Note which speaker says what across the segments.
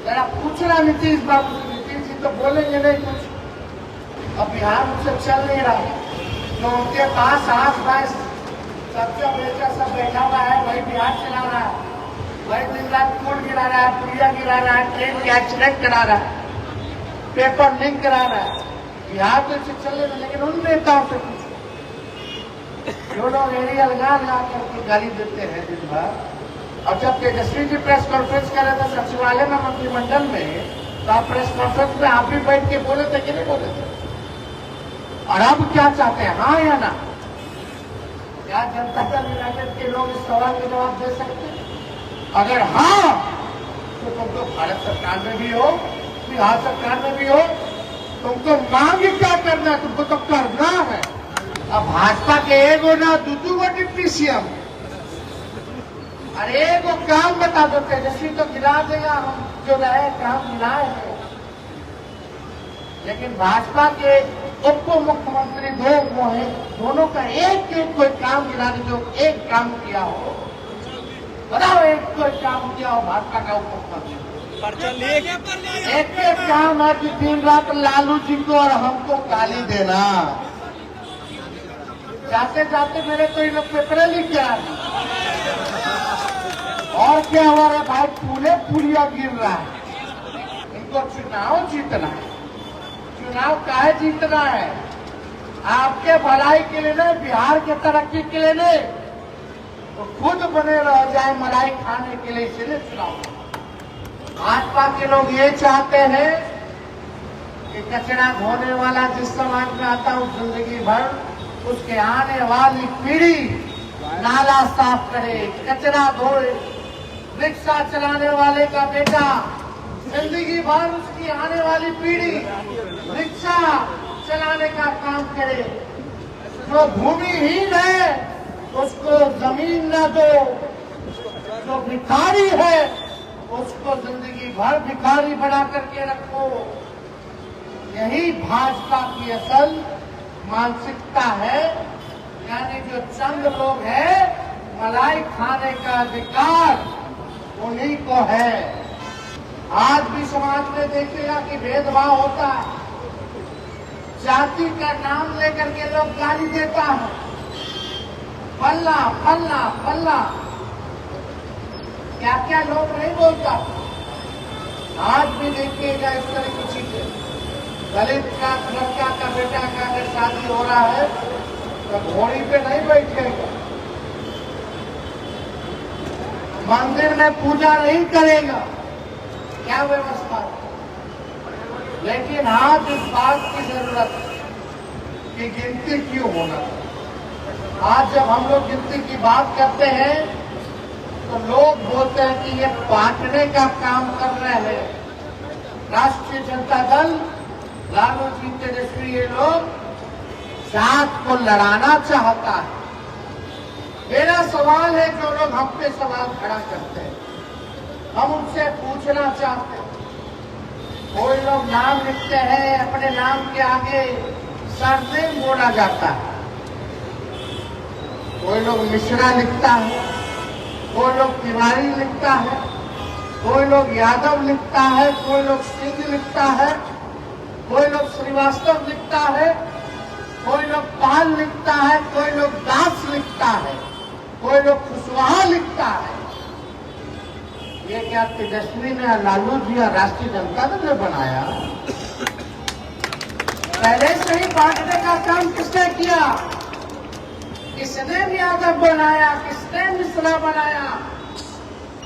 Speaker 1: जरा पूछना नीतीश बाबू से, नीतीश जी तो बोलेंगे नहीं कुछ। अब बिहार उनसे चल नहीं रहा, तो उनके पास आस पास सबका बेटा सब बैठा हुआ है, वही बिहार चला रहा है, वही दिन रात पुल गिरा रहा है, पुलिया गिरा रहा है, ट्रेन के एक्सीडेंट करा रहा है, पेपर लीक करा रहा है। बिहार तो इसे चल रहा है, लेकिन उन नेताओं से पूछो जो लोग एड़ी अलगा लगा करके गाली देते हैं दिन भर। और जब तेजस्वी जी प्रेस कॉन्फ्रेंस कर रहे थे सचिवालय में मंत्रिमंडल में, तो आप प्रेस कॉन्फ्रेंस में आप भी बैठ के बोले थे कि नहीं बोले थे? और अब क्या चाहते हैं, हाँ या ना? क्या जनता दल यूनाइटेड के लोग इस सवाल का जवाब दे सकते हैं? अगर हाँ, तो तुम तो भारत सरकार में भी हो, बिहार सरकार में भी हो, तुमको मांग क्या करना है, तुमको तो करना है। अब भाजपा के एगो ना दू गो डिप्टी सीएम, अरे एगो काम बता दो, तेजस्वी तो गिरा देगा, हम जो रहे काम गिराए हैं। लेकिन भाजपा के उप मुख्यमंत्री दो हैं, दोनों का एक एक कोई काम गिरा दे, जो एक काम किया हो, बताओ एक कोई काम किया हो भाजपा का उप मुख्यमंत्री? एक एक काम है कि दिन रात लालू जी को और हमको गाली देना। जाते जाते मेरे तो इन लोग पेपर लिख के आ गए। और क्या हुआ है भाई, पूरे पुलिया गिर रहा है। इनको चुनाव जीतना है, चुनाव काहे जीतना है? आपके भलाई के लिए नहीं, बिहार के तरक्की के लिए नहीं, तो खुद बने रह जाए मलाई खाने के लिए, इसलिए चुनाव। भाजपा के लोग ये चाहते हैं कि कचरा ढोने वाला जिस समाज में आता है, जिंदगी भर उसके आने वाली पीढ़ी नाला साफ करे, कचरा धोए। रिक्शा चलाने वाले का बेटा जिंदगी भर उसकी आने वाली पीढ़ी रिक्शा चलाने का काम करे। जो भूमिहीन है उसको जमीन न दो, जो भिखारी है उसको जिंदगी भर भिखारी बना करके रखो। यही भाजपा की असल मानसिकता है। यानी जो चंद लोग हैं, मलाई खाने का अधिकार उन्हीं को है। आज भी समाज में देखिएगा कि भेदभाव होता है, जाति का नाम लेकर के लोग गाली देता है, फल्ला फल्ला फल्ला, क्या क्या लोग नहीं बोलता। आज भी देखिएगा इस तरह की चीजें। दलित का लड़का का बेटा का अगर शादी हो रहा है तो घोड़ी पे नहीं बैठेगा, मंदिर में पूजा नहीं करेगा, क्या व्यवस्था। लेकिन आज इस बात की जरूरत कि गिनती क्यों होना। आज जब हम लोग गिनती की बात करते हैं तो लोग बोलते हैं कि ये बांटने का काम कर रहे हैं। राष्ट्रीय जनता दल, लालू जी, तेजस्वी, ये लोग जात को लड़ाना चाहता है। मेरा सवाल है, जो लोग हम पे सवाल खड़ा करते हैं, हम उनसे पूछना चाहते हैं। कोई लोग नाम लिखते हैं, अपने नाम के आगे सरनेम बोला जाता है। कोई लोग मिश्रा लिखता है, कोई लोग तिवारी लिखता है, कोई लोग यादव लिखता है, कोई लोग सिंह लिखता है, कोई लोग श्रीवास्तव लिखता है, कोई लोग पाल लिखता है, कोई लोग दास लिखता है, कोई लोग कुशवाहा लिखता है। ये क्या तेजस्वी ने, लालू जी और राष्ट्रीय जनता दल ने बनाया? पहले से ही बांटने का काम किसने किया? किसने यादव बनाया, किसने मिश्रा बनाया,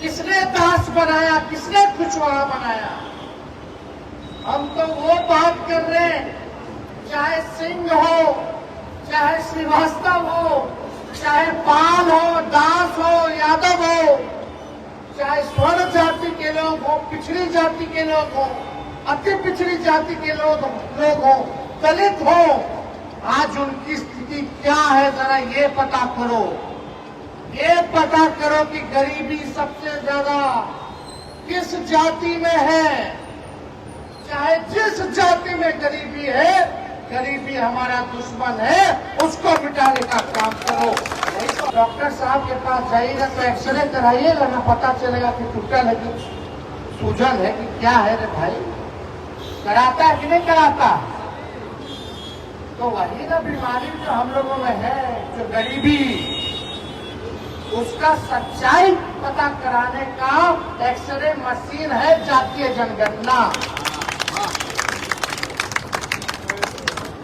Speaker 1: किसने दास बनाया, किसने कुशवाहा बनाया? हम तो वो बात कर रहे हैं, चाहे सिंह हो, चाहे श्रीवास्तव हो, चाहे पाल हो, दास हो, यादव हो, चाहे स्वर्ण जाति के लोग हो, पिछड़ी जाति के लोग हो, अति पिछड़ी जाति के लोग हो, दलित हो, आज उनकी स्थिति क्या है जरा ये पता करो। ये पता करो कि गरीबी सबसे ज्यादा किस जाति में है। चाहे जिस जाति में गरीबी है, गरीबी हमारा दुश्मन है, उसको मिटाने का काम करो। डॉक्टर साहब के पास जाइएगा तो एक्सरे कराइएगा ना, पता चलेगा कि टूटल है कि सूजन है कि क्या है रे भाई, कराता है कि नहीं कराता? तो वही ना बीमारी जो हम लोगों में है, जो गरीबी, उसका सच्चाई पता कराने का एक्सरे मशीन है जातीय जनगणना।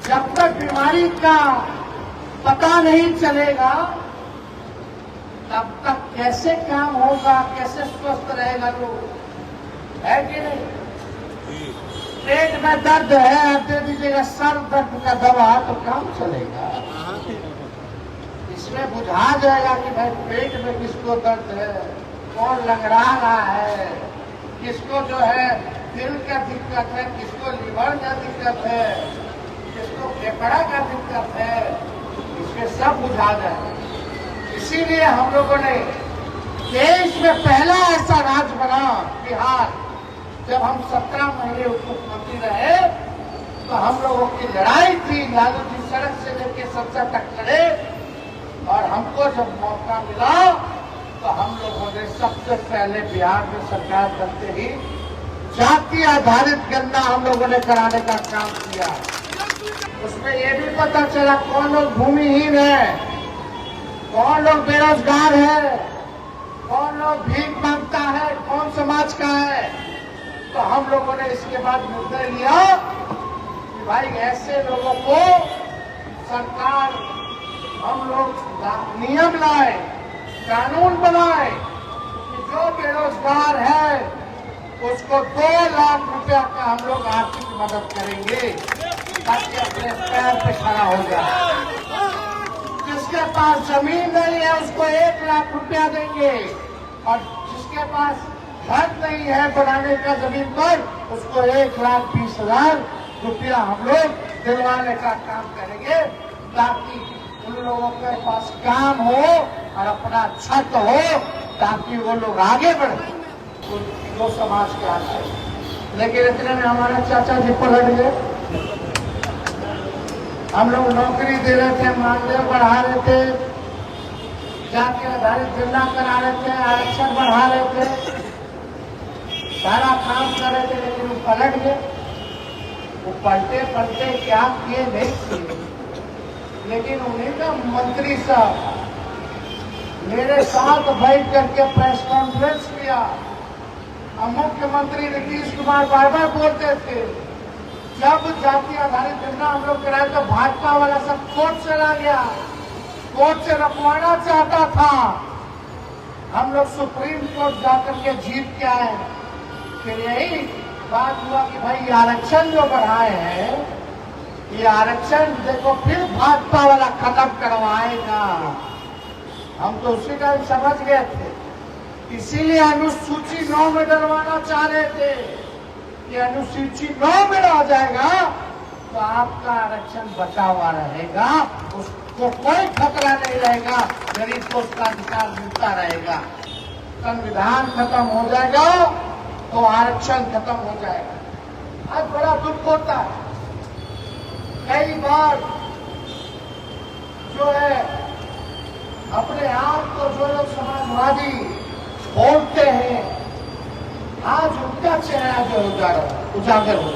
Speaker 1: जब तक बीमारी का पता नहीं चलेगा तब तक कैसे काम होगा, कैसे स्वस्थ रहेगा लोग, है कि नहीं? पेट में दर्द है, आप दे दीजिएगा सर दर्द का दवा तो काम चलेगा। इसमें बुझा जाएगा कि भाई पेट में किसको दर्द है, कौन लंगड़ा रहा है, किसको जो है दिल का दिक्कत है, किसको लीवर का दिक्कत है, किसको फेफड़ा का दिक्कत है, इसमें सब बुझा जाएगा। इसीलिए हम लोगों ने देश में पहला ऐसा राज्य बना बिहार, जब हम 17 महीने उप मुख्यमंत्री रहे तो हम लोगों की लड़ाई थी, लालू जी सड़क से लेकर संसद तक लड़े, और हमको जब मौका मिला तो हम लोगों ने सबसे पहले बिहार में सरकार बनते ही जाति आधारित गणना हम लोगों ने कराने का काम किया। उसमें ये भी पता चला कौन लोग भूमिहीन है, कौन लोग बेरोजगार है, कौन लोग भीख मांगता है, कौन समाज का है। तो हम लोगों ने इसके बाद निर्णय लिया कि भाई ऐसे लोगों को सरकार, हम लोग नियम लाए, कानून बनाए कि जो बेरोजगार है उसको 2 लाख रुपया का हम लोग आर्थिक मदद करेंगे ताकि अपने पैर पे खड़ा हो जाए। जिसके पास जमीन नहीं है उसको 1 लाख रुपया देंगे, और जिसके पास घर नहीं है बनाने का जमीन पर उसको 1,20,000 रुपया हम लोग दिलवाने का काम करेंगे, ताकि उन लोगों के पास काम हो और अपना छत हो, ताकि वो लोग आगे बढ़े, वो समाज के आगे। लेकिन इतने में हमारे चाचा जी पलट गए। हम लोग नौकरी दे रहे थे, मानदेय बढ़ा रहे थे, जाति आधारित गणना करा रहे थे, आरक्षण बढ़ा रहे थे, सारा काम कर रहे थे, लेकिन वो पलट गए। वो पलटे पलटे क्या किए नहीं किए, लेकिन उन्हीं का मंत्री साहब मेरे साथ बैठ करके प्रेस कॉन्फ्रेंस किया। मुख्यमंत्री नीतीश कुमार बार बार बोलते थे, जब जाति आधारित गणना हम लोग कराए तो भाजपा वाला सब कोर्ट चला गया, कोर्ट से रखवाना चाहता था। हम लोग सुप्रीम कोर्ट जाकर के जीत के आए। फिर यही बात हुआ कि भाई ये आरक्षण जो बढ़ाए हैं, ये आरक्षण देखो फिर भाजपा वाला खत्म करवाएगा। हम तो उसी टाइम समझ गए थे, इसीलिए अनुसूची 9 में डलवाना चाह रहे थे कि अनुसूची 9 में आ जाएगा तो आपका आरक्षण बचा हुआ रहेगा, उसको कोई खतरा नहीं रहेगा, गरीब को उसका अधिकार मिलता रहेगा। संविधान खत्म हो जाएगा तो आरक्षण खत्म हो जाएगा। आज बड़ा दुख होता है, कई बार जो है अपने आप को जो लोग समाजवादी बोलते हैं, आज उनका चेहरा जो उजागर हो,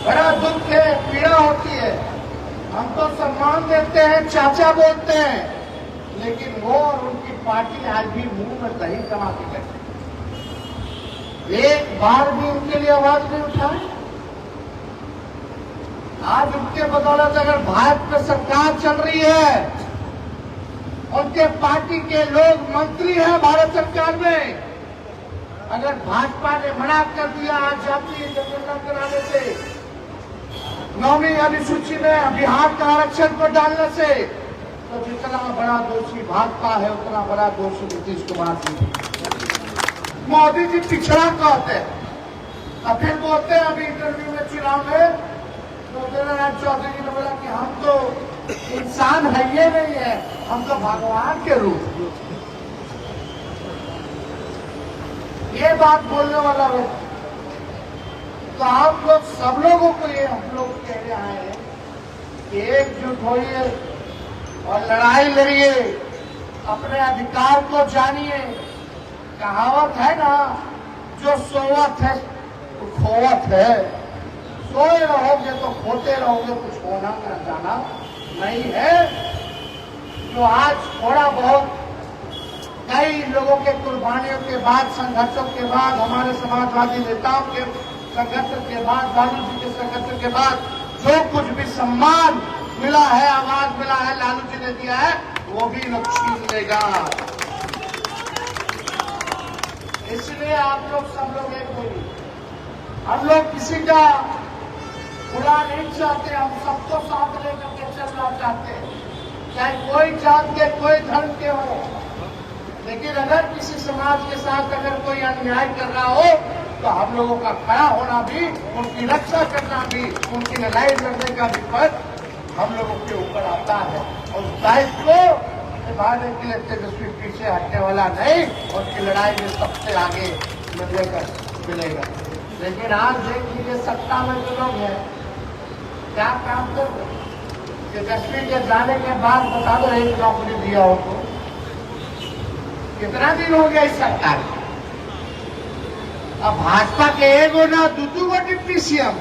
Speaker 1: बड़ा दुख है, पीड़ा होती है। हम तो सम्मान देते हैं, चाचा बोलते हैं, लेकिन वो और उनकी पार्टी आज भी मुंह में दही जमा के बैठे, एक बार भी उनके लिए आवाज नहीं उठाए। आज उनके बदौलत अगर भारत में सरकार चल रही है, उनके पार्टी के लोग मंत्री हैं भारत सरकार में, अगर भाजपा ने मना कर दिया आज जातीय जनगणना कराने से, 9वीं अनुसूची में बिहार का आरक्षण को डालने से, तो जितना बड़ा दोषी भाजपा है उतना बड़ा दोषी नीतीश कुमार जी। मोदी जी पिछड़ा कहते हैं और फिर बोलते हैं अभी इंटरव्यू में चुनाव में, तो देवराज चौधरी जी ने बोला कि हम तो इंसान है ये नहीं है, हम तो भगवान के रूप। ये बात बोलने वाला व्यक्ति, तो आप लोग सब लोगों को ये हम लोग कह रहे हैं कि एकजुट होइए और लड़ाई लड़िए, अपने अधिकार को जानिए। कहावत है ना, जो सोवत है वो खोवत है। सोए रहोगे तो खोते रहोगे, कुछ होना ना जाना नहीं है। जो आज थोड़ा बहुत कई लोगों के कुर्बानियों के बाद, संघर्षों के बाद, हमारे समाजवादी नेताओं के संघर्ष के बाद, लालू जी के संघर्ष के बाद जो कुछ भी सम्मान मिला है, आवाज मिला है, लालू जी ने दिया है, वो भी लोग छीन लेगा। इसलिए आप लोग सब लोग एक बोलिए। हम लोग किसी का बुरा नहीं चाहते, हम सबको साथ लेकर के चलना चाहते हैं, चाहे कोई जात के, कोई धर्म के हो। लेकिन अगर किसी समाज के साथ अगर कोई अन्याय कर रहा हो तो हम लोगों का खड़ा होना भी, उनकी रक्षा करना भी, उनकी लड़ाई लड़ने का भी पद हम लोगों के ऊपर आता है। और उस दायित्व को निभाने के लिए तेजस्वी पीछे हटने वाला नहीं, उनकी लड़ाई में सबसे आगे मिलेगा। लेकिन आज देख लीजिए, सत्ता में जो लोग हैं क्या काम कर रहे हैं। तेजस्वी के जाने के बाद बता दो, एक नौकरी दिया हो तो कितना दिन हो गया इस सरकार में। अब भाजपा के एगो ना दू गो डिप्टी सीएम,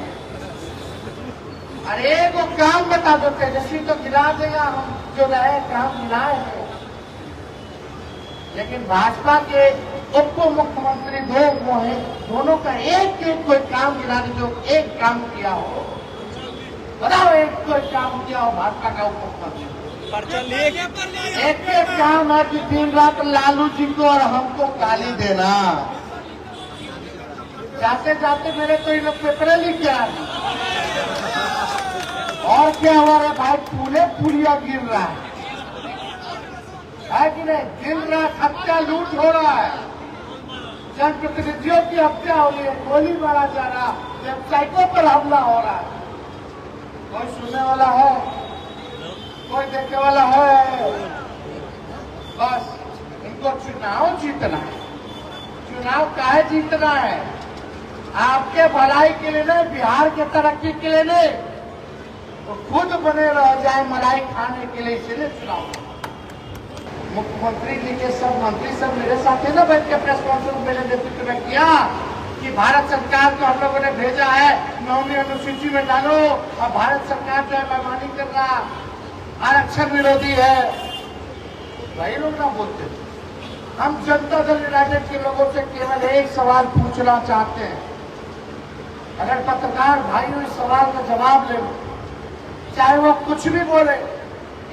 Speaker 1: अरे एगो काम बता दो। तेजस्वी तो गिरा देगा, हम जो रहे काम गिराए हैं। लेकिन भाजपा के उप मुख्यमंत्री दो वो हैं, दोनों का एक एक कोई काम गिरा दे, जो एक काम किया हो बताओ, एक कोई काम किया हो भाजपा का उप मुख्यमंत्री। एक एक काम है कि दिन रात लालू जी को और हमको गाली देना। जाते जाते मेरे तो इन पेपर लिख गया और क्या हुआ रे भाई, पुलिया गिर रहा है कि नहीं। दिन रात हत्या लूट हो रहा है, जनप्रतिनिधियों की हत्या हो रही है, गोली मारा जा रहा, वेबसाइटों पर हमला हो रहा है। कोई सुनने वाला है, कोई देखने वाला है। बस इनको चुनाव जीतना है। चुनाव काहे जीतना है? आपके भलाई के लिए नहीं, बिहार के तरक्की के लिए नहीं, तो खुद बने रह जाए मलाई खाने के लिए, इसलिए चुनाव। मुख्यमंत्री जी के सब मंत्री सब मेरे साथ है ना, बैठ के प्रेस कॉन्फ्रेंस मेरे नेतृत्व में किया कि भारत सरकार को हम लोगों ने भेजा है 9वीं अनुसूची में डालो, और भारत सरकार जो है बेईमानी कर रहा, आरक्षण विरोधी है। वही लोग ना बोलते। हम जनता दल यूनाइटेड के लोगों से केवल एक सवाल पूछना चाहते हैं। अगर पत्रकार भाइयों इस सवाल का जवाब ले, चाहे वो कुछ भी बोले,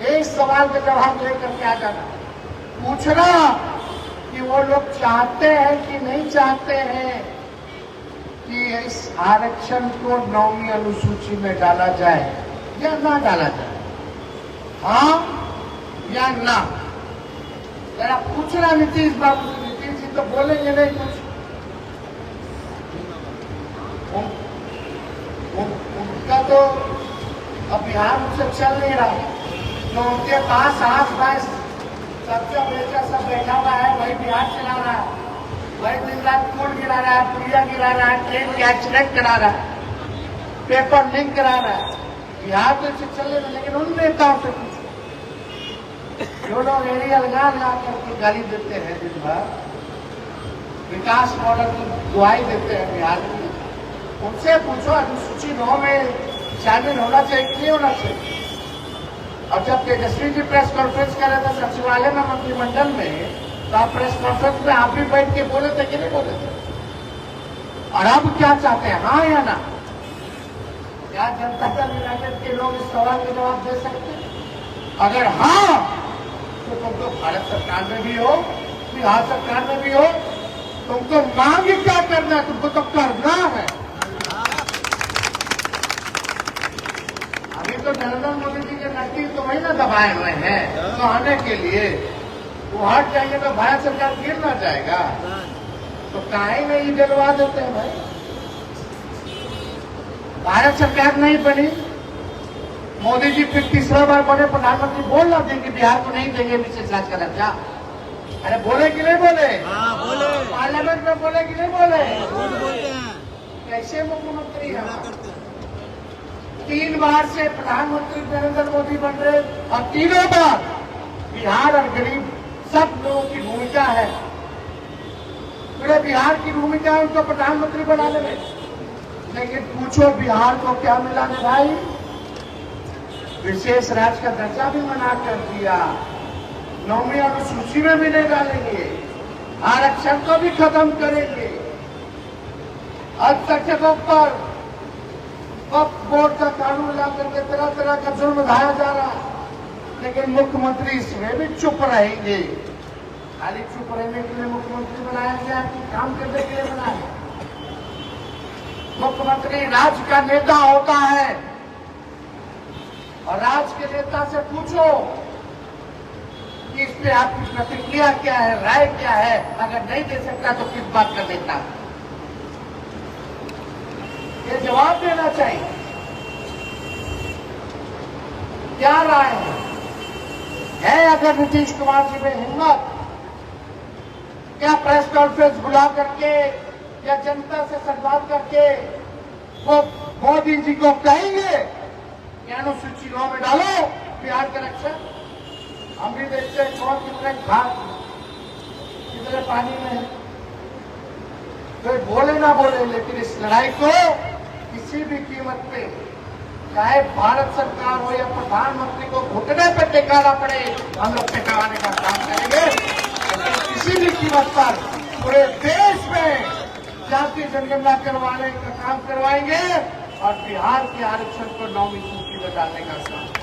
Speaker 1: एक सवाल का जवाब लेकर के आ जाना, पूछना कि वो लोग चाहते हैं कि नहीं चाहते हैं कि इस आरक्षण को 9वीं अनुसूची में डाला जाए या ना डाला जाए, हाँ या ना। जरा पूछना नीतीश बाबू से। नीतीश जी तो बोलेंगे नहीं कुछ, उनका तो अब बिहार से चल नहीं रहा। जो उनके पास आस पास सबसे बेचा सब बैठा हुआ है, वही बिहार चला रहा है, वही दिन रात पुल गिरा रहा है, पुलिया गिरा रहा है, ट्रेन के एक्सीडेंट करा रहा है, पेपर लीक करा रहा है। बिहार तो इसे चल रहा है। लेकिन उन नेताओं से पूछो जो लोग एरिया लगा करके गाली देते हैं, दिन भर विकास मॉडल की दुआई देते हैं बिहार में, उनसे पूछो अनुसूची 9 में शामिल होना चाहिए कि नहीं होना चाहिए। और जब तेजस्वी जी प्रेस कॉन्फ्रेंस कर रहे थे सचिवालय में, मंत्रिमंडल में, तो आप प्रेस कॉन्फ्रेंस में आप भी बैठ के बोले थे कि नहीं बोले थे? और अब क्या चाहते हैं, हाँ या ना? क्या जनता दल यूनाइटेड के लोग इस सवाल का जवाब दे सकते हैं? अगर हाँ, तो तुम तो भारत सरकार में भी हो, बिहार सरकार में भी हो, तुमको मांग क्या करना है? तुमको तो करना है। अभी तो नरेंद्र मोदी जी के नक्की तो वही ना दबाए हुए हैं कहने के लिए, वो हट जाएंगे तो भारत सरकार गिर ना जाएगा। तो काहे नहीं डलवा देते हैं भाई? भारत सरकार नहीं बनी, मोदी जी फिर तीसरा बार बने प्रधानमंत्री, बोल रहे थे कि बिहार को नहीं देंगे विशेष राज्य का दर्जा। अरे बोले कि नहीं बोले?
Speaker 2: हाँ, बोले।
Speaker 1: पार्लियामेंट में बोले कि नहीं बोले?
Speaker 2: बोलते हैं।
Speaker 1: कैसे मुख्यमंत्री है? 3 बार से प्रधानमंत्री नरेंद्र मोदी बन रहे, और तीनों बार बिहार और गरीब सब लोगों की भूमिका है। पूरे बिहार की भूमिका है उनको प्रधानमंत्री बनाने में। लेकिन पूछो बिहार को क्या मिला है भाई? विशेष राज्य का दर्जा भी मना कर दिया, 9वीं अनुसूची में भी नहीं डालेंगे, आरक्षण को भी खत्म करेंगे, अल्पसंख्यकों पर वक्फ बोर्ड का कानून ला करके तरह तरह का जुर्म ढाया जा रहा है। लेकिन मुख्यमंत्री इसमें भी चुप रहेंगे। खाली चुप रहने के लिए मुख्यमंत्री बनाया गया कि काम करने के लिए बनाया? मुख्यमंत्री राज्य का नेता होता है और राज्य के नेता से पूछो कि इस पे आपकी प्रतिक्रिया क्या है, राय क्या है। अगर नहीं दे सकता तो किस बात का नेता? ये जवाब देना चाहिए। क्या राय है अगर नीतीश कुमार जी में हिम्मत, क्या प्रेस कॉन्फ्रेंस बुला करके या जनता से संवाद करके वो मोदी जी को कहेंगे कि अनुसूची 9 में डालो बिहार का रक्षा? हम भी देखते हैं कौन कितने घाट कितने पानी में है। कोई बोले ना बोले, लेकिन इस लड़ाई को किसी भी कीमत पे, चाहे भारत सरकार हो या प्रधानमंत्री को घुटने पर टिकाना पड़े, हम लोग टिकाने का काम करेंगे। लेकिन किसी भी कीमत पर पूरे देश में जातीय जनगणना करवाने का काम करवाएंगे और बिहार के आरक्षण को 9वीं सूची में डालने का काम